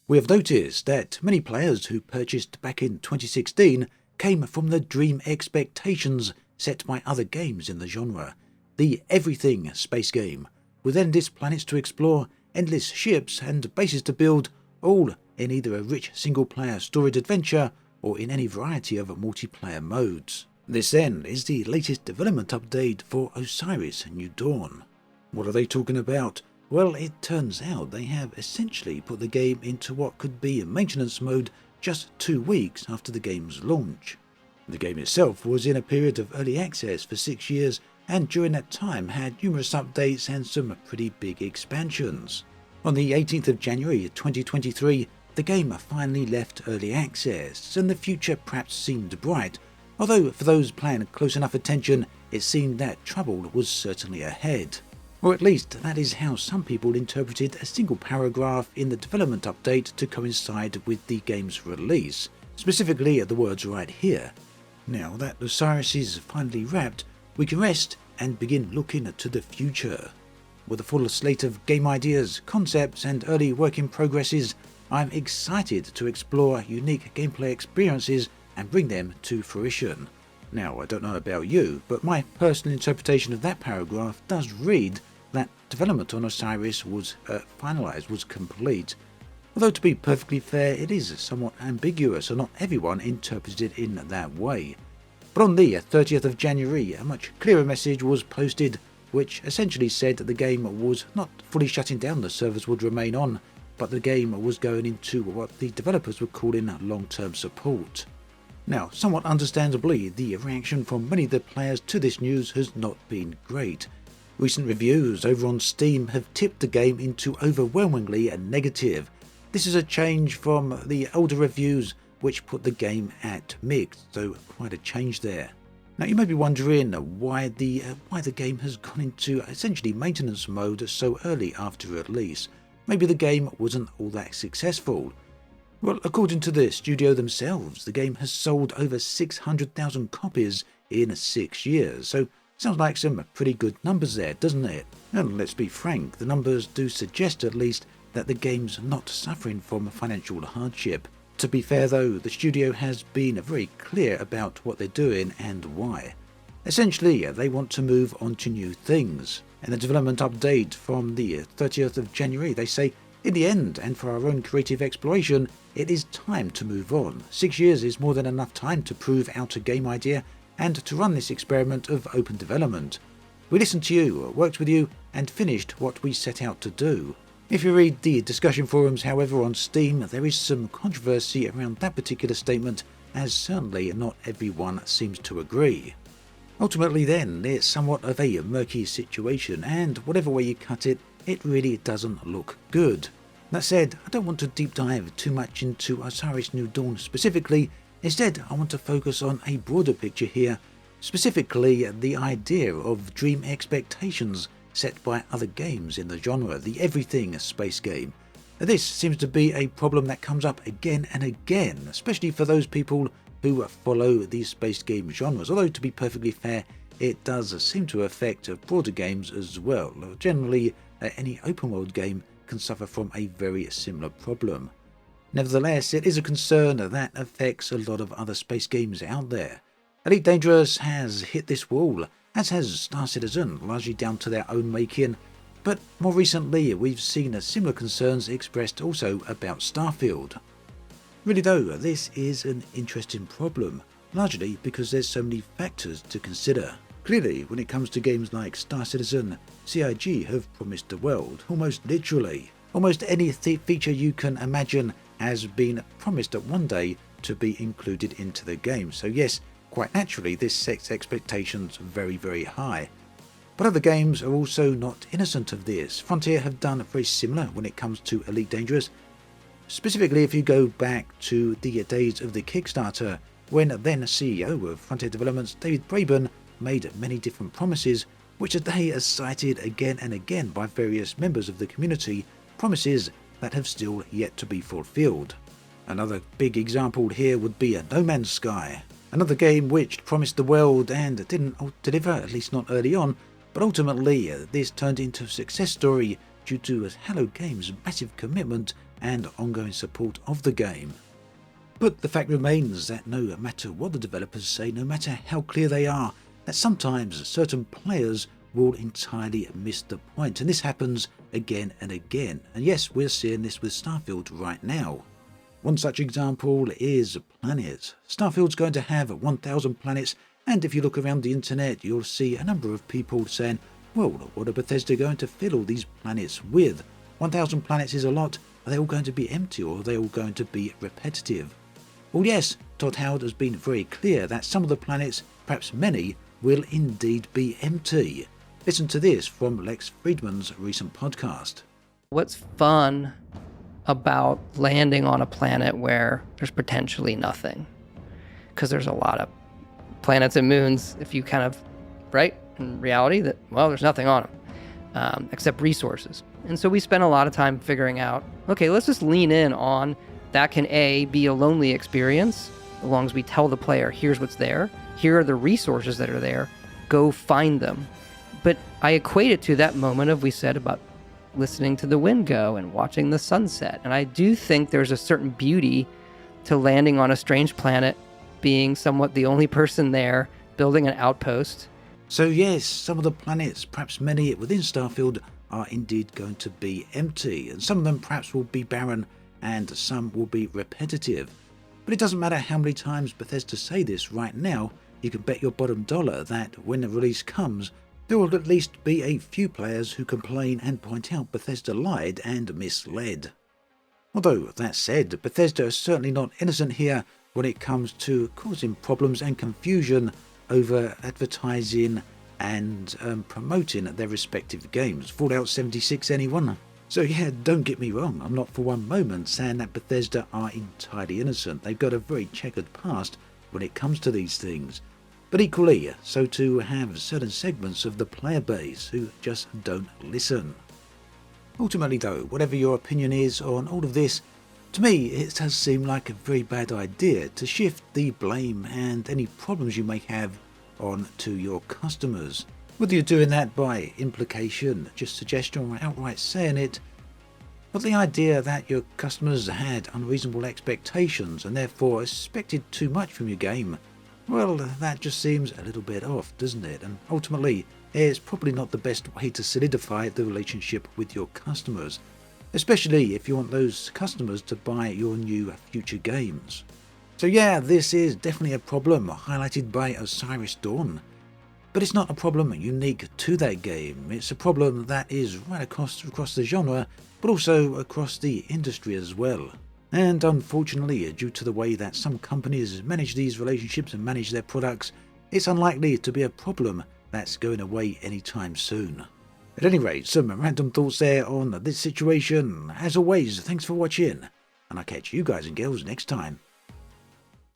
We have noticed that many players who purchased back in 2016 came from the dream expectations set by other games in the genre. The everything space game, with endless planets to explore, endless ships and bases to build, all in either a rich single-player storied adventure or in any variety of multiplayer modes. This then is the latest development update for Osiris New Dawn. What are they talking about? Well, it turns out they have essentially put the game into what could be a maintenance mode just 2 weeks after the game's launch. The game itself was in a period of early access for 6 years, and during that time had numerous updates and some pretty big expansions. On the 18th of January 2023, the game finally left early access, and the future perhaps seemed bright, although for those paying close enough attention, it seemed that trouble was certainly ahead. Or at least that is how some people interpreted a single paragraph in the development update to coincide with the game's release, specifically the words right here. Now that Osiris is finally wrapped, we can rest and begin looking to the future. With a full slate of game ideas, concepts and early work in progresses, I'm excited to explore unique gameplay experiences and bring them to fruition. Now, I don't know about you, but my personal interpretation of that paragraph does read that development on Osiris was finalized, was complete. Although to be perfectly fair, it is somewhat ambiguous and not everyone interpreted it in that way. But on the 30th of January, a much clearer message was posted, which essentially said that the game was not fully shutting down, the servers would remain on, but the game was going into what the developers were calling long-term support. Now, somewhat understandably, the reaction from many of the players to this news has not been great. Recent reviews over on Steam have tipped the game into overwhelmingly negative. This is a change from the older reviews which put the game at mixed, so quite a change there. Now you may be wondering why the game has gone into essentially maintenance mode so early after release. Maybe the game wasn't all that successful. Well, according to the studio themselves, the game has sold over 600,000 copies in 6 years, so sounds like some pretty good numbers there, doesn't it? And let's be frank, the numbers do suggest at least that the game's not suffering from financial hardship. To be fair though, the studio has been very clear about what they're doing and why. Essentially, they want to move on to new things. In the development update from the 30th of January, they say, in the end, and for our own creative exploration, it is time to move on. 6 years is more than enough time to prove out a game idea and to run this experiment of open development. We listened to you, worked with you, and finished what we set out to do. If you read the discussion forums, however, on Steam, there is some controversy around that particular statement, as certainly not everyone seems to agree. Ultimately then, it's somewhat of a murky situation, and whatever way you cut it, it really doesn't look good. That said, I don't want to deep dive too much into Osiris New Dawn specifically. Instead, I want to focus on a broader picture here, specifically the idea of dream expectations set by other games in the genre, the everything space game. This seems to be a problem that comes up again and again, especially for those people who follow these space game genres, although to be perfectly fair, it does seem to affect broader games as well. Generally, any open world game can suffer from a very similar problem. Nevertheless, it is a concern that affects a lot of other space games out there. Elite Dangerous has hit this wall, as has Star Citizen, largely down to their own making, but more recently we've seen similar concerns expressed also about Starfield. Really though, this is an interesting problem, largely because there's so many factors to consider. Clearly, when it comes to games like Star Citizen, CIG have promised the world, almost literally. Almost any feature you can imagine has been promised that one day to be included into the game, so yes, quite naturally this sets expectations very, very high. But other games are also not innocent of this. Frontier have done very similar when it comes to Elite Dangerous. Specifically, if you go back to the days of the Kickstarter, when then CEO of Frontier Developments, David Braben, made many different promises, which today are cited again and again by various members of the community, promises that have still yet to be fulfilled. Another big example here would be No Man's Sky, another game which promised the world and didn't deliver, at least not early on, but ultimately this turned into a success story due to Hello Games' massive commitment and ongoing support of the game. But the fact remains that no matter what the developers say, no matter how clear they are, that sometimes certain players will entirely miss the point, and this happens again and again. And yes, we're seeing this with Starfield right now. One such example is planets. Starfield's going to have 1,000 planets, and if you look around the internet, you'll see a number of people saying, well, what are Bethesda going to fill all these planets with? 1,000 planets is a lot. Are they all going to be empty, or are they all going to be repetitive? Well, yes, Todd Howard has been very clear that some of the planets, perhaps many, will indeed be empty. Listen to this from Lex Friedman's recent podcast. What's fun about landing on a planet where there's potentially nothing? Because there's a lot of planets and moons, if you kind of, right, in reality, that, well, there's nothing on them except resources. And so we spend a lot of time figuring out, okay, let's just lean in on that can A, be a lonely experience, as long as we tell the player, here's what's there, here are the resources that are there, go find them. But I equate it to that moment of we said about listening to the wind go and watching the sunset. And I do think there's a certain beauty to landing on a strange planet, being somewhat the only person there, building an outpost. So yes, some of the planets, perhaps many within Starfield, are indeed going to be empty, and some of them perhaps will be barren, and some will be repetitive. But it doesn't matter how many times Bethesda say this right now, you can bet your bottom dollar that when the release comes, there will at least be a few players who complain and point out Bethesda lied and misled. Although, that said, Bethesda is certainly not innocent here when it comes to causing problems and confusion over advertising and promoting their respective games. Fallout 76, anyone? So yeah, don't get me wrong, I'm not for one moment saying that Bethesda are entirely innocent. They've got a very checkered past when it comes to these things. But equally, so too have certain segments of the player base who just don't listen. Ultimately though, whatever your opinion is on all of this, to me it does seem like a very bad idea to shift the blame and any problems you may have on to your customers. Whether you're doing that by implication, just suggestion, or outright saying it, but the idea that your customers had unreasonable expectations and therefore expected too much from your game, well, that just seems a little bit off, doesn't it? And ultimately, it's probably not the best way to solidify the relationship with your customers, especially if you want those customers to buy your new future games. So yeah, this is definitely a problem highlighted by Osiris Dawn. But it's not a problem unique to that game. It's a problem that is right across the genre, but also across the industry as well. And unfortunately, due to the way that some companies manage these relationships and manage their products, it's unlikely to be a problem that's going away anytime soon. At any rate, some random thoughts there on this situation. As always, thanks for watching, and I'll catch you guys and girls next time.